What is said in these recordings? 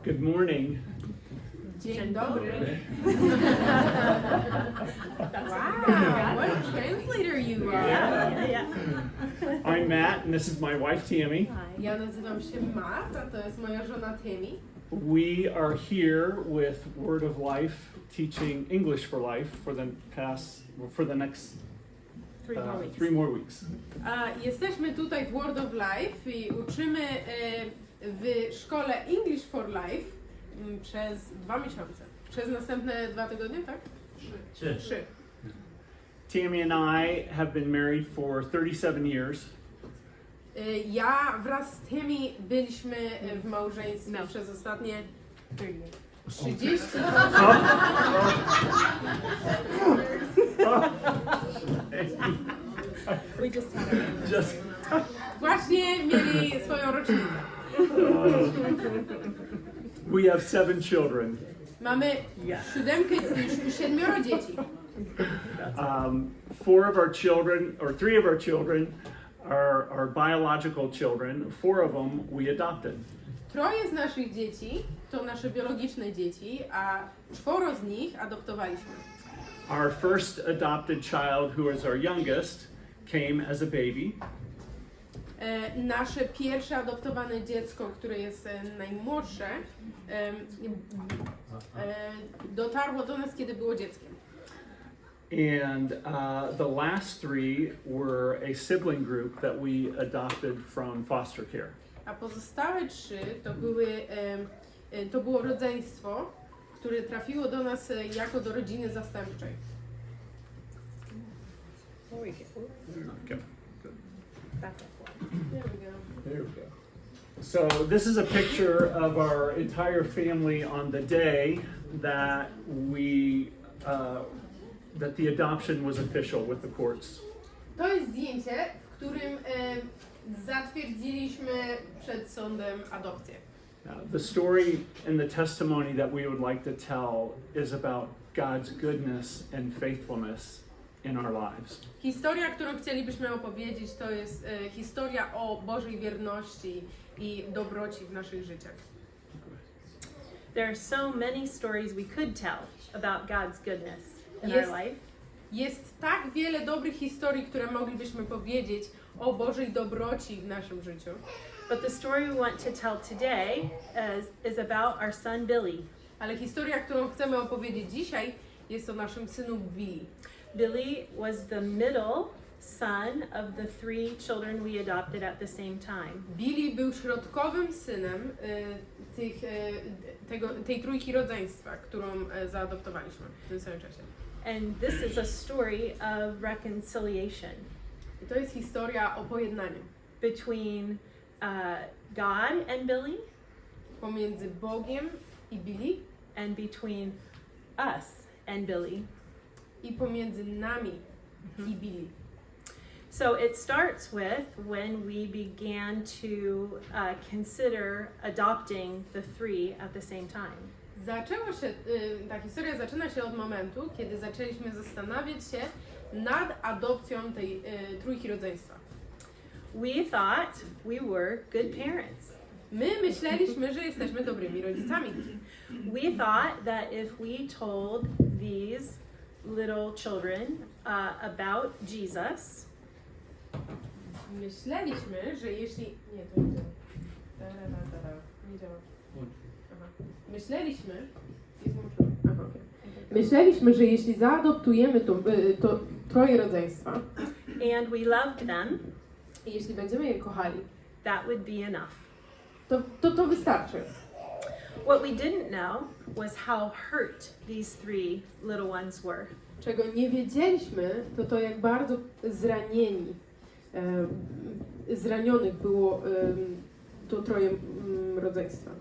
Good morning. Dzień dobry. Wow, what a translator you are. Yeah. I'm Matt, and this is my wife Tammy. Ja nazywam się Matt, a to jest moja żona Tammy. We are here with Word of Life, teaching English for Life for the next 3 more weeks. Jesteśmy tutaj w Word of Life i uczymy w szkole English for Life przez 2 miesiące. Przez następne 2 tygodnie, tak? 3. Tammy and I have been married for 37 years. Ja wraz z Tammy byliśmy w małżeństwie przez ostatnie 30 lat. Właśnie mieli swoją rocznicę. We have 7 children. Mamy 7 dzieci. 3 of our children are biological children. 4 of them we adopted. 3 z naszych dzieci to nasze biologiczne dzieci, a 4 z nich adoptowaliśmy. Our first adopted child, who is our youngest, came as a baby. Nasze pierwsze adoptowane dziecko, które jest najmłodsze, dotarło do nas, kiedy było dzieckiem. And the last 3 were a sibling group that we adopted from foster care. A pozostałe 3 to było rodzeństwo, które trafiło do nas jako do rodziny zastępczej. Okay. Good. There we go. There we go. So this is a picture of our entire family on the day that that the adoption was official with the courts. To jest zdjęcie, w którym zatwierdziliśmy przed sądem adopcję. The story and the testimony that we would like to tell is about God's goodness and faithfulness in our lives. Historia, którą chcielibyśmy opowiedzieć, to jest historia o Bożej wierności i dobroci w naszych życiach. There are so many stories we could tell about God's goodness in our life. Jest tak wiele dobrych historii, które moglibyśmy powiedzieć o Bożej dobroci w naszym życiu. But the story we want to tell today is about our son Billy. Ale historia, którą chcemy opowiedzieć dzisiaj, jest o naszym synu Billy. Billy was the middle son of the 3 children we adopted at the same time. Billy był środkowym synem tej trójki rodzeństwa, którą zaadoptowaliśmy w tym samym czasie. And this is a story of reconciliation. I to jest historia o pojednaniu Between God and Billy, pomiędzy Bogiem i Billy, and between us and Billy. i pomiędzy nami i Billy. So it starts with when we began to consider adopting the 3 at the same time. Ta historia zaczyna się od momentu, kiedy zaczęliśmy zastanawiać się nad adopcją tej trójki rodzeństwa. We thought we were good parents. My myśleliśmy, że jesteśmy dobrymi rodzicami. We thought that if we told these little children about Jesus, Myśleliśmy, że jeśli... Nie, to nie działa. Nie działa. Myśleliśmy... Myśleliśmy, że jeśli zaadoptujemy to 3 rodzeństwa and we loved them, i jeśli będziemy je kochali, that would be enough. to wystarczy. What we didn't know was how hurt these 3 little ones were. Czego nie wiedzieliśmy, to jak bardzo zranionych było to 3 rodzeństwa.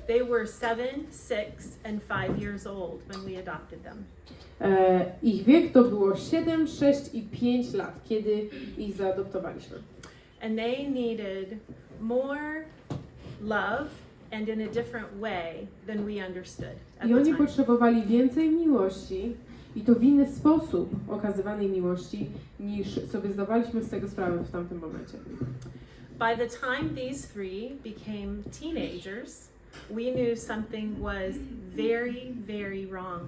They were 7, 6, and 5 years old when we adopted them. Ich wiek to było 7, 6 i 5 lat, kiedy ich zaadoptowaliśmy. And they needed more love and in a different way than we understood at I the oni time. potrzebowali więcej miłości i to w inny sposób okazywanej miłości, niż sobie zdawaliśmy z tego sprawę w tamtym momencie. By the time these 3 became teenagers, we knew something was very, very wrong.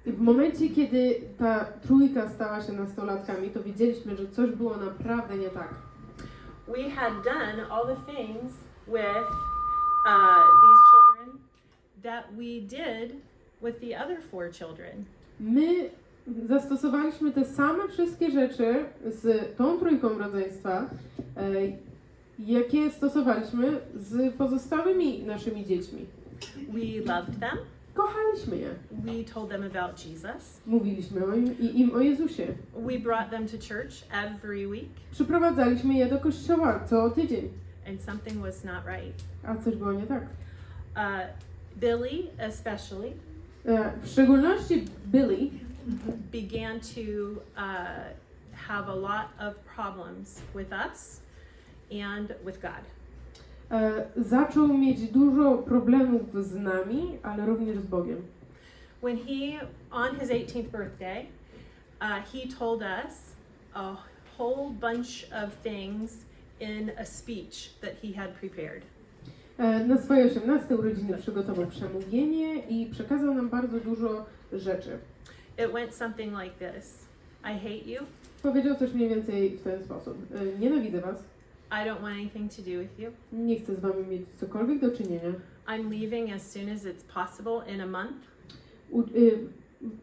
W momencie, kiedy ta trójka stała się nastolatkami, to wiedzieliśmy, że coś było naprawdę nie tak. We had done all the things with these children that we did with the other 4 children. My zastosowaliśmy te same wszystkie rzeczy z tą trójką rodzeństwa, jakie stosowaliśmy z pozostałymi naszymi dziećmi. We loved them. Kochaliśmy je. We told them about Jesus. Mówiliśmy im o Jezusie. We brought them to church every week. Przyprowadzaliśmy je do kościoła co tydzień. And something was not right. A coś było nie tak. Billy, especially, W szczególności Billy began to have a lot of problems with us and with God. Zaczął mieć dużo problemów z nami, ale również z Bogiem. When he, on his 18th birthday, he told us a whole bunch of things in a speech that he had prepared. Na swoje 18 urodziny przygotował przemówienie i przekazał nam bardzo dużo rzeczy. It went something like this. I hate you. Powiedział coś mniej więcej w ten sposób. Nienawidzę was. I don't want anything to do with you. Nie chcę z wami mieć cokolwiek do czynienia. I'm leaving as soon as it's possible in a month.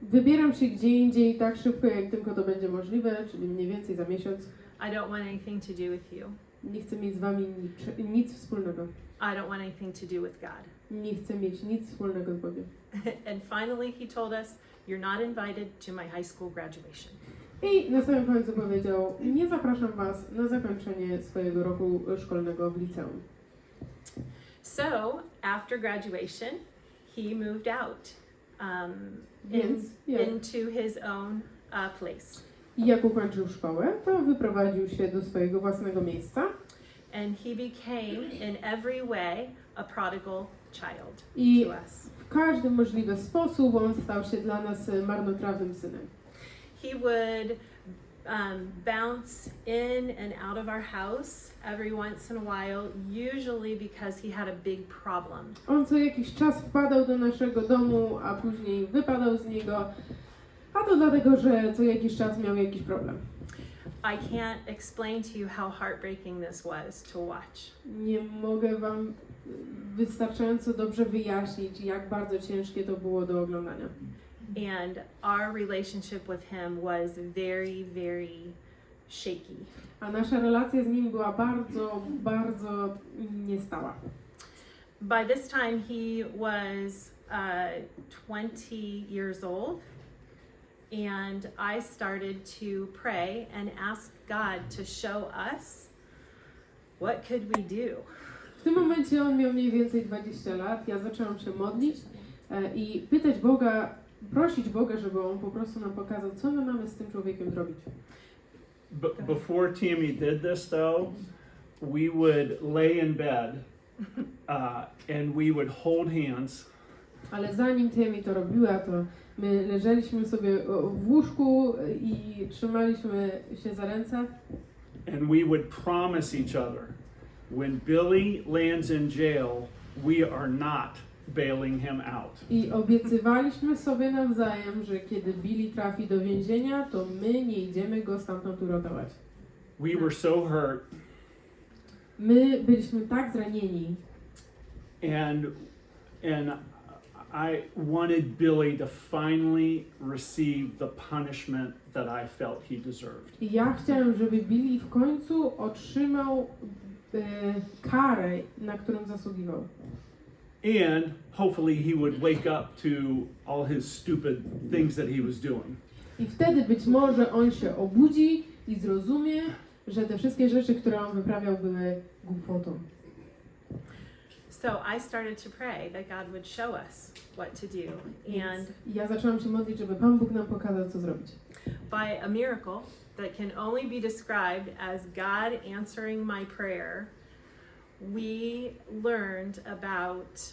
Wybieram się gdzie indziej tak szybko, jak tylko to będzie możliwe, czyli mniej więcej za miesiąc. I don't want anything to do with you. Nie chcę mieć z wami nic wspólnego. I don't want anything to do with God. Nie chcę mieć nic wspólnego z Bogiem. And finally he told us, you're not invited to my high school graduation. I na samym końcu powiedział, nie zapraszam was na zakończenie swojego roku szkolnego w liceum. So, after graduation, he moved out Więc into his own place. i jak ukończył szkołę, to wyprowadził się do swojego własnego miejsca. And he became, in every way, a prodigal child I to us. w każdy możliwy sposób on stał się dla nas marnotrawnym synem. He would bounce in and out of our house every once in a while, usually because he had a big problem. On co jakiś czas wpadał do naszego domu, a później wypadał z niego, a to dlatego, że co jakiś czas miał jakiś problem. I can't explain to you how heartbreaking this was to watch. Nie mogę wam wystarczająco dobrze wyjaśnić, jak bardzo ciężkie to było do oglądania. And our relationship with him was very, very shaky. A nasza relacja z nim była bardzo, bardzo niestała. By this time he was 20 years old, and I started to pray and ask God to show us what could we do. W tym momencie on miał mniej więcej 20 lat. Ja zaczęłam się modlić i pytać Boga, prosić Boga, żeby on po prostu nam pokazał, co my mamy z tym człowiekiem zrobić. Before Tammy did this, though, we would lay in bed and we would hold hands. Ale zanim Tammy to robiła, to my leżeliśmy sobie w łóżku i trzymaliśmy się za ręce. And we would promise each other, when Billy lands in jail, we are not bailing him out. I obiecywaliśmy sobie nawzajem, że kiedy Billy trafi do więzienia, to my nie idziemy go stamtąd uratować. We were so hurt. My byliśmy tak zranieni. And I wanted Billy to finally receive the punishment that I felt he deserved. I ja chciałem, żeby Billy w końcu otrzymał karę, na którą zasługiwał. And hopefully he would wake up to all his stupid things that he was doing. I wtedy być może on się obudzi i zrozumie, że te wszystkie rzeczy, które on wyprawiał, były głupotą. So I started to pray that God would show us what to do. And Ja zaczęłam się modlić, żeby Pan Bóg nam pokazał, co zrobić. by a miracle that can only be described as God answering my prayer, we learned about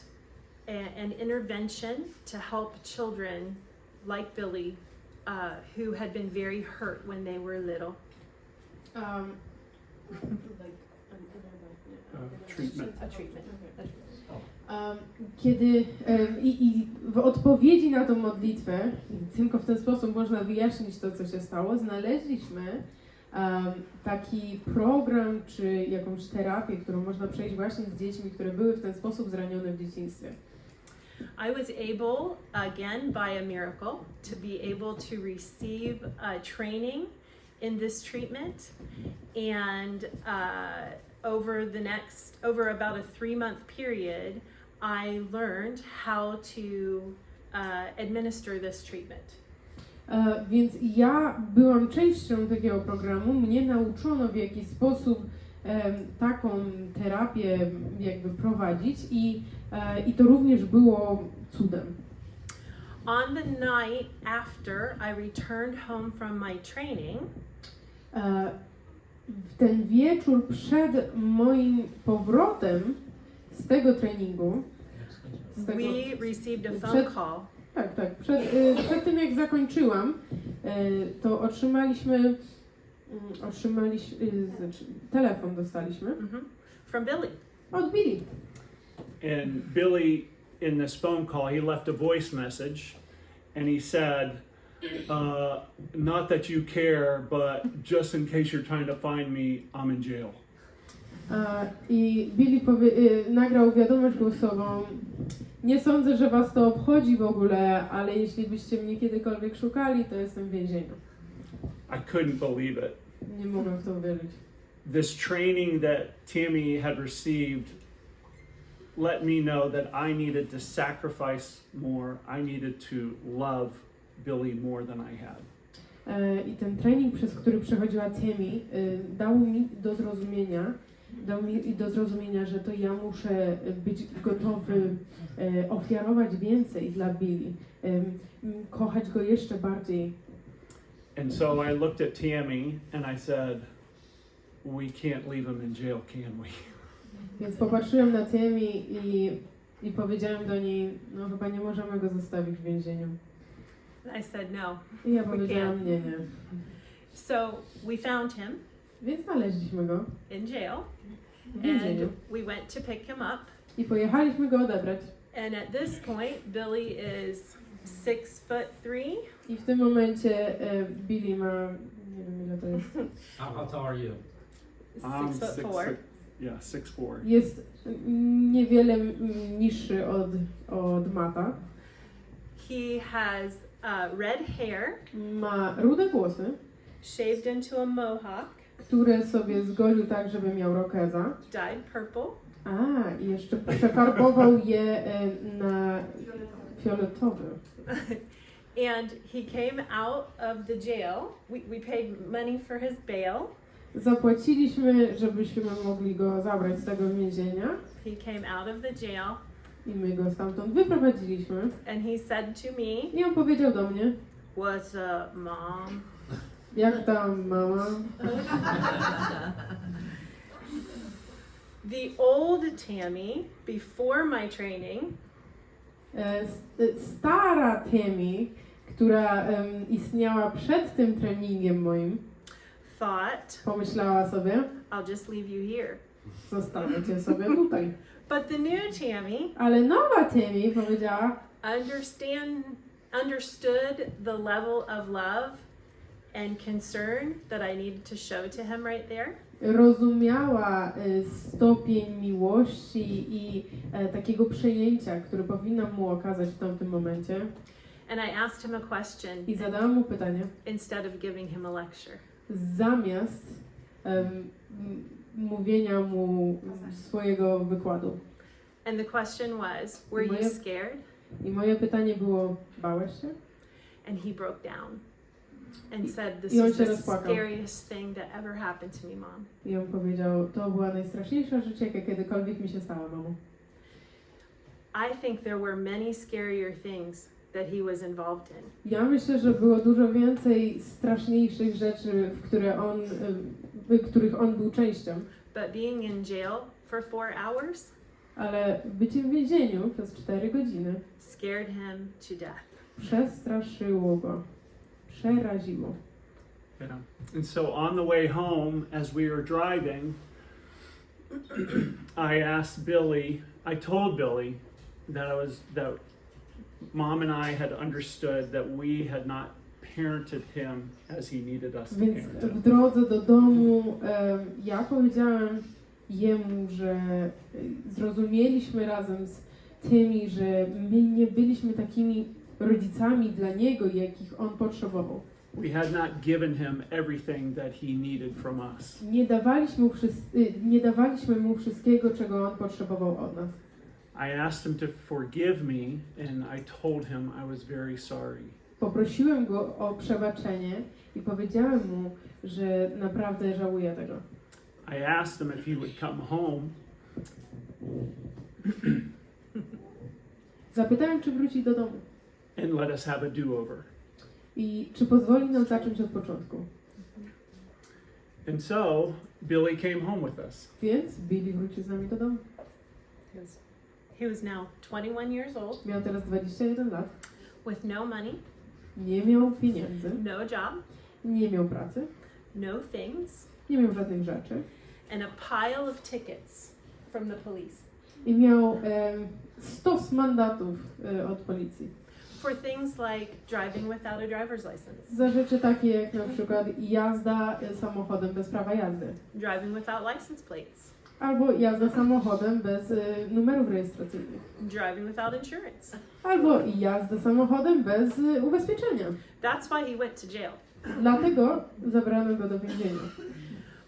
an intervention to help children like Billy, who had been very hurt when they were little. Treatment. A treatment. Kiedy i w odpowiedzi na tą modlitwę, tylko w ten sposób można wyjaśnić to, co się stało, znaleźliśmy taki program czy jakąś terapię, którą można przejść właśnie z dziećmi, które były w ten sposób zranione w dzieciństwie. I was able, again by a miracle, to be able to receive training in this treatment, and over about a 3-month period, I learned how to administer this treatment. Więc ja byłam częścią takiego programu, mnie nauczono w jaki sposób taką terapię jakby prowadzić i to również było cudem. On the night after I returned home from my training, W ten wieczór przed moim powrotem z tego treningu, we received a phone call. Tak, przed tym jak zakończyłam, to otrzymaliśmy telefon dostaliśmy From Billy. od Billy. And Billy, in this phone call, he left a voice message, and he said, not that you care, but just in case you're trying to find me, I'm in jail. I Billy nagrał wiadomość głosową. Nie sądzę, że was to obchodzi w ogóle, ale jeśli byście mnie kiedykolwiek szukali, to jestem w więzieniu. I couldn't believe it. Nie mogłem w to uwierzyć. This training that Tammy had received let me know that I needed to sacrifice more. I needed to love Billy more than I had. I ten trening, przez który przechodziła Tammy, dał mi do zrozumienia, że to ja muszę być gotowy ofiarować więcej dla Billy, kochać go jeszcze bardziej. And so I looked at Tammy and I said, we can't leave him in jail, can we? Więc popatrzyłem na Tammy i powiedziałem do niej, no chyba nie możemy go zostawić w więzieniu. I said no. I ja powiedziałam, nie. So we found him Więc znaleźliśmy go in jail, w więzieniu and we went to pick him up. i pojechaliśmy go odebrać. And at this point, Billy is 6'3". I w tym momencie Billy ma, nie wiem ile to jest, How tall are you? 6'4". 6'4". jest niewiele niższy od Mata. He has red hair, Ma rude włosy, shaved into a mohawk, które sobie zgolił tak, żeby miał rokeza. dyed purple. I jeszcze przefarbował je na fioletowy. And he came out of the jail. We paid money for his bail. Zapłaciliśmy, żebyśmy mogli go zabrać z tego więzienia He came out of the jail, i my go stamtąd wyprowadziliśmy. and he said to me, I on powiedział do mnie, "What's up, Mom?" jak tam mama? The old Tammy, before my training, Stara Tammy, która istniała przed tym treningiem moim, thought, pomyślała sobie, "I'll just leave you here." zostawię cię sobie tutaj. But the new Tammy Ale nowa Tammy powiedziała, understood the level of love and concern that I needed to show to him right there. rozumiała stopień miłości i takiego przejęcia, które powinnam mu okazać w tamtym momencie. And I asked him a question I zadałam mu pytanie, instead of giving him a lecture. zamiast mówienia mu swojego wykładu. And the question was, were you scared? I moje pytanie było, bałeś się? And he broke down and said, this I on is się the rozpłakał. scariest thing that ever happened to me, Mom. I on powiedział, to była najstraszniejsza rzecz, jaka kiedykolwiek mi się stała, mamo. I think there were many scarier things that he was involved in. Ja myślę, że było dużo więcej straszniejszych rzeczy, których on był częścią. But being in jail for 4 hours Ale bycie w więzieniu przez 4 godziny scared him to death. przestraszyło go, przeraziło. Yeah. And so on the way home, as we were driving, I told Billy that Mom and I had understood that we had not parented him as he needed us to Więc parent him. w drodze do domu ja powiedziałem jemu, że zrozumieliśmy razem z tymi, że my nie byliśmy takimi rodzicami dla niego, jakich on potrzebował. We had not given him everything that he needed from us. Nie dawaliśmy mu wszystkiego, czego on potrzebował od nas. I asked him to forgive me, and I told him I was very sorry. Poprosiłem go o przebaczenie i powiedziałem mu, że naprawdę żałuję tego. I asked him if he would come home. Zapytałem, czy wróci do domu And let us have a do-over. i czy pozwoli nam zacząć od początku. And so Billy came home with us. Więc Billy wrócił z nami do domu. He was now 21 years old Miał teraz 21 lat, with no money, nie miał pieniędzy, no job, nie miał pracy, no things, nie miał żadnych rzeczy and a pile of tickets from the police i miał stos mandatów od policji. for things like driving without a driver's license, Za rzeczy takie jak na przykład jazda samochodem bez prawa jazdy, driving without license plates, albo jazda samochodem bez numerów rejestracyjnych, driving without insurance. albo jazda samochodem bez ubezpieczenia. That's why he went to jail. Dlatego zabrano go do więzienia.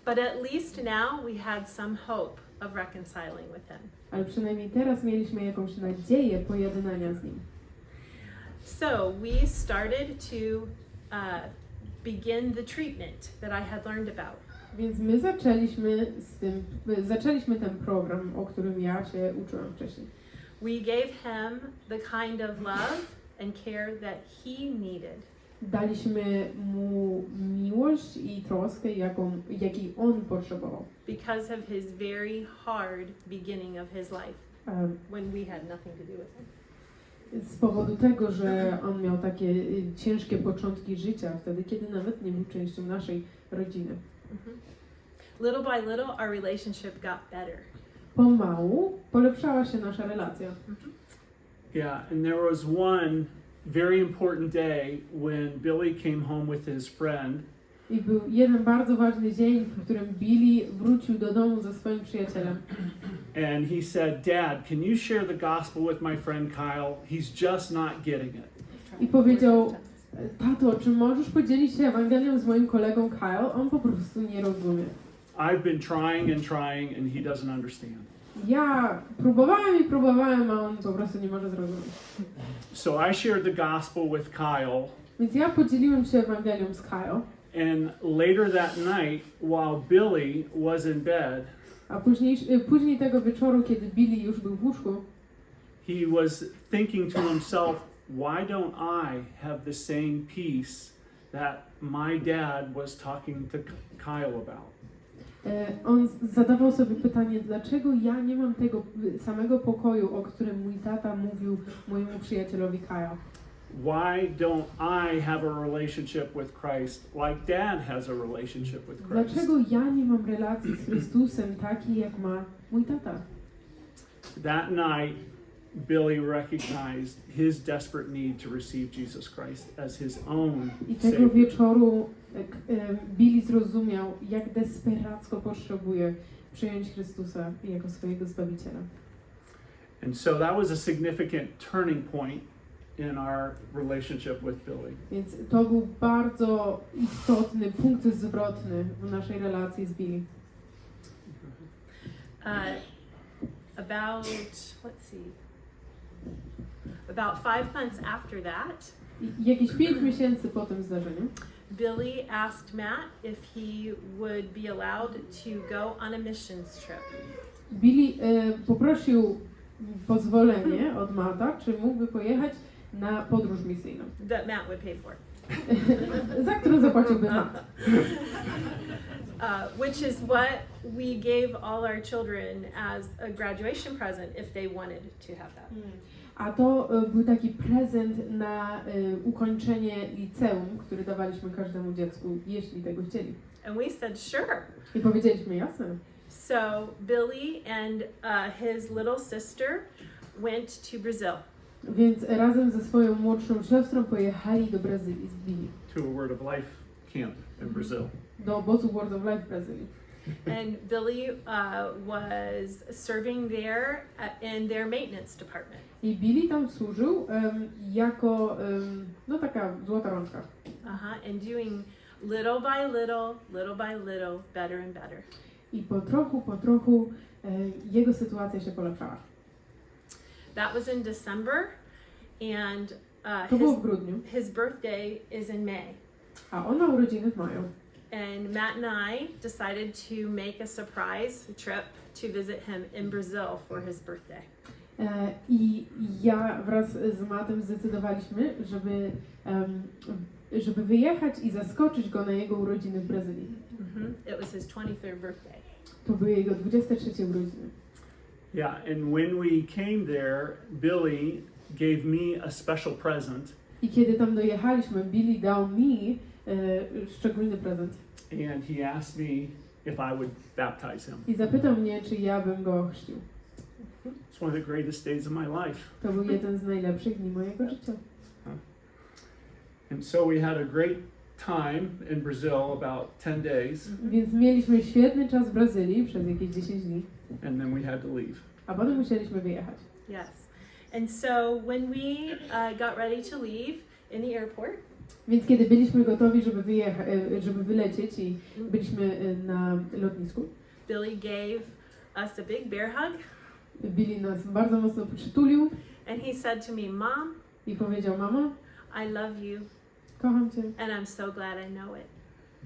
But at least now we had some hope of reconciling with him. Ale przynajmniej teraz mieliśmy jakąś nadzieję pojednania z nim. So we started to begin the treatment that I had learned about. Więc my zaczęliśmy ten program, o którym ja się uczyłam wcześniej. We gave him the kind of love and care that he needed. Daliśmy mu miłość i troskę, jakiej on potrzebował. Because of his very hard beginning of his life, when we had nothing to do with him. Z powodu tego, że on miał takie ciężkie początki życia, wtedy kiedy nawet nie był częścią naszej rodziny. Little by little, our relationship got better. Pomału polepszała się nasza relacja. Yeah, and there was one very important day when Billy came home with his friend. I był jeden bardzo ważny dzień, w którym Billy wrócił do domu ze swoim przyjacielem. And he said, "Dad, can you share the gospel with my friend Kyle? He's just not getting it." I powiedział: tato, czy możesz podzielić się Ewangelią z moim kolegą Kyle? On po prostu nie rozumie. I've been trying and he doesn't understand. Ja próbowałem, a on po prostu nie może zrozumieć. So I shared the gospel with Kyle. Więc ja podzieliłem się Ewangelią z Kyle. And later that night, while Billy was in bed, A później tego wieczoru, kiedy Billy już był w łóżku, he was thinking to himself, why don't I have the same peace that my dad was talking to Kyle about? on zadawał sobie pytanie, dlaczego ja nie mam tego samego pokoju, o którym mój tata mówił mojemu przyjacielowi Kyle. Why don't I have a relationship with Christ like Dad has a relationship with Christ? Dlaczego ja nie mam relacji z Chrystusem takiej, jak ma mój tata? That night, Billy recognized his desperate need to receive Jesus Christ as his own I tego Savior. wieczoru Billy zrozumiał, jak desperacko potrzebuje przyjąć Chrystusa jako swojego Zbawiciela. And so that was a significant turning point in our relationship with Billy. Więc to był bardzo istotny punkt zwrotny w naszej relacji z Billy. About 5 months after that, I jakieś 5 miesięcy po tym zdarzeniu Billy asked Matt if he would be allowed to go on a missions trip. Billy poprosił pozwolenie od Matta, czy mógłby pojechać na podróż misyjną, That Matt would pay for. za którą zapłaciłby Matt. Which is what we gave all our children as a graduation present if they wanted to have that. A to był taki prezent na ukończenie liceum, który dawaliśmy każdemu dziecku, jeśli tego chcieli. And we said, sure. I powiedzieliśmy, jasne. So Billy and his little sister went to Brazil. Więc razem ze swoją młodszą siostrą pojechali do Brazylii z Billy. To a Word of Life camp in Brazil. Do obozu Word of Life w Brazylii. And Billy was serving there in their maintenance department. I Billy tam służył jako no taka złota rączka. And doing little by little, better and better. I po trochu jego sytuacja się polepszała. That was in December, and To było w grudniu, his birthday is in May. a on ma urodziny w maju. And Matt and I decided to make a surprise trip to visit him in Brazil for his birthday. I ja wraz z Mattem zdecydowaliśmy, żeby wyjechać i zaskoczyć go na jego urodziny w Brazylii. It was his 23rd birthday. To były jego 23 urodziny. Yeah, and when we came there, Billy gave me a special present. I kiedy tam dojechaliśmy, Billy dał mi szczególny prezent. And he asked me if I would baptize him. I zapytał mnie, czy ja bym go ochrzcił. It's one of the greatest days of my life. To był jeden z najlepszych dni mojego życia. And so we had a great time in Brazil, about 10 days, Więc mieliśmy świetny czas w Brazylii przez jakieś 10 dni, and then we had to leave. a potem musieliśmy wyjechać. Yes. And so when we got ready to leave in the airport, Więc kiedy byliśmy gotowi, żeby wylecieć i byliśmy na lotnisku, Billy gave us a big bear hug, Billy nas bardzo mocno przytulił and he said to me, "Mom, i powiedział: mamo, I love you, kocham cię. and I'm so glad I know it."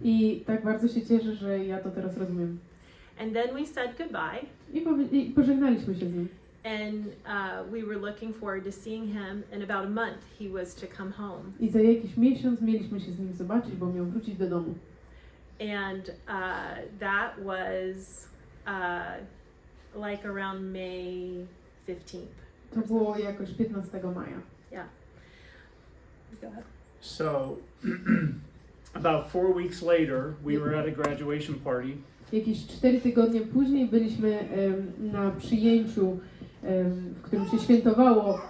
I tak bardzo się cieszę, że ja to teraz rozumiem. And then we said goodbye, I pożegnaliśmy się z nim. and we were looking forward to seeing him. In about a month, he was to come home. I za jakiś miesiąc mieliśmy się z nim zobaczyć, bo miał wrócić do domu. And that was like around May 15th. To było jakoś 15 maja. Yeah. Go ahead. So about 4 weeks later, we were at a graduation party. Jakieś 4 tygodnie później byliśmy na przyjęciu, w którym się świętowało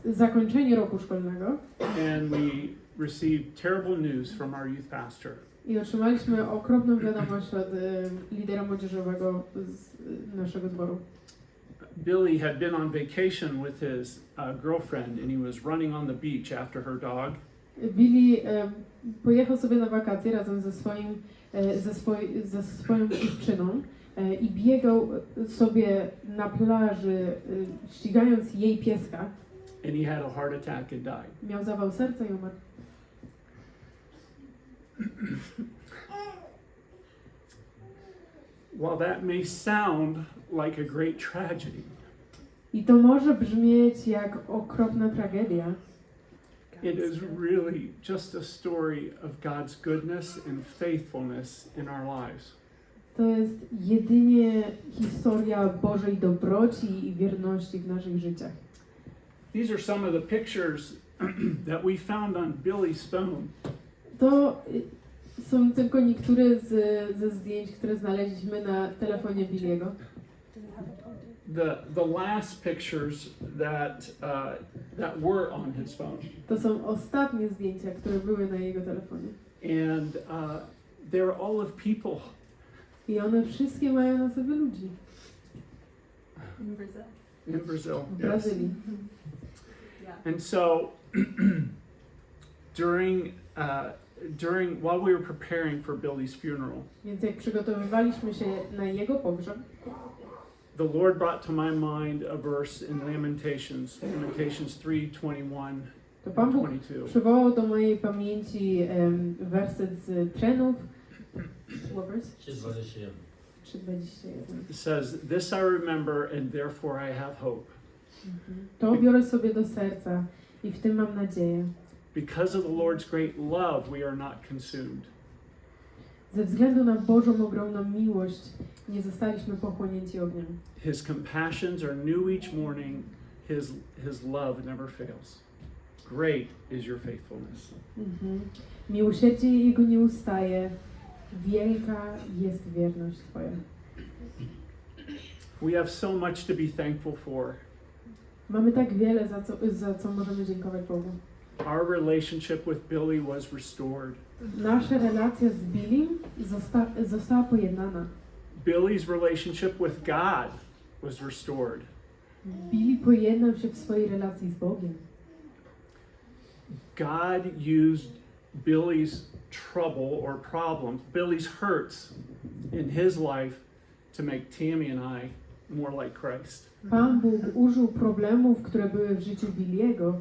zakończenie roku szkolnego. And we received terrible news from our youth pastor. I otrzymaliśmy okropną wiadomość od lidera młodzieżowego z naszego zboru. Billy had been on vacation with his girlfriend, and he was running on the beach after her dog. Billy pojechał sobie na wakacje razem ze swoją dziewczyną i biegał sobie na plaży, ścigając jej pieska. And he had a heart attack and died. Miał zawał serca i umarł. While that may sound like a great tragedy, I to może brzmieć jak okropna tragedia. it is really just a story of God's goodness and faithfulness in our lives. To jest jedynie historia Bożej dobroci i wierności w naszych życiach. These are some of the pictures that we found on Billy's phone. To są tylko niektóre ze zdjęć, które znaleźliśmy na telefonie Billy'ego. The last pictures that were on his phone. To są ostatnie zdjęcia, które były na jego telefonie. And they're all of people. I one wszystkie mają na sobie ludzi. In Brazil. In Brazil, W yes. Brazylii. Yeah. And so while we were preparing for Billy's funeral, Więc jak przygotowywaliśmy się na jego pogrzeb, the Lord brought to my mind a verse in Lamentations 3:21 to Pan and Bóg 22. przywołał do mojej pamięci werset z Trenów. What verse? 3:21. 3:21. It says, "This I remember, and therefore I have hope. To biorę sobie do serca i w tym mam nadzieję. Because of the Lord's great love, we are not consumed." Ze względu na Bożą ogromną miłość nie zostaliśmy pochłonięci ogniem. His compassions are new each morning. His love never fails. Great is your faithfulness. Miłosierdzie Jego nie ustaje. Wielka jest wierność Twoja. We have so much to be thankful for. Mamy tak wiele, za co możemy dziękować Bogu. Our relationship with Billy was restored. Nasza relacja z Billym została pojednana. Billy's relationship with God was restored. Billy pojednał się w swojej relacji z Bogiem. God used Billy's trouble or problems, Billy's hurts in his life to make Tammy and I more like Christ. Pan Bóg użył problemów, które były w życiu Billy'ego,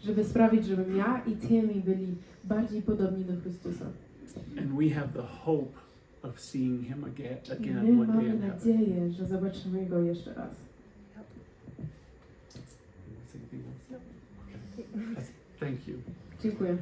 żeby sprawić, żebym ja i Tammy byli bardziej podobni do Chrystusa. And we have the hope of seeing him I again my one day mamy in heaven. nadzieję, że zobaczymy go jeszcze raz. Anything else? Okay. Thank you. Dziękuję.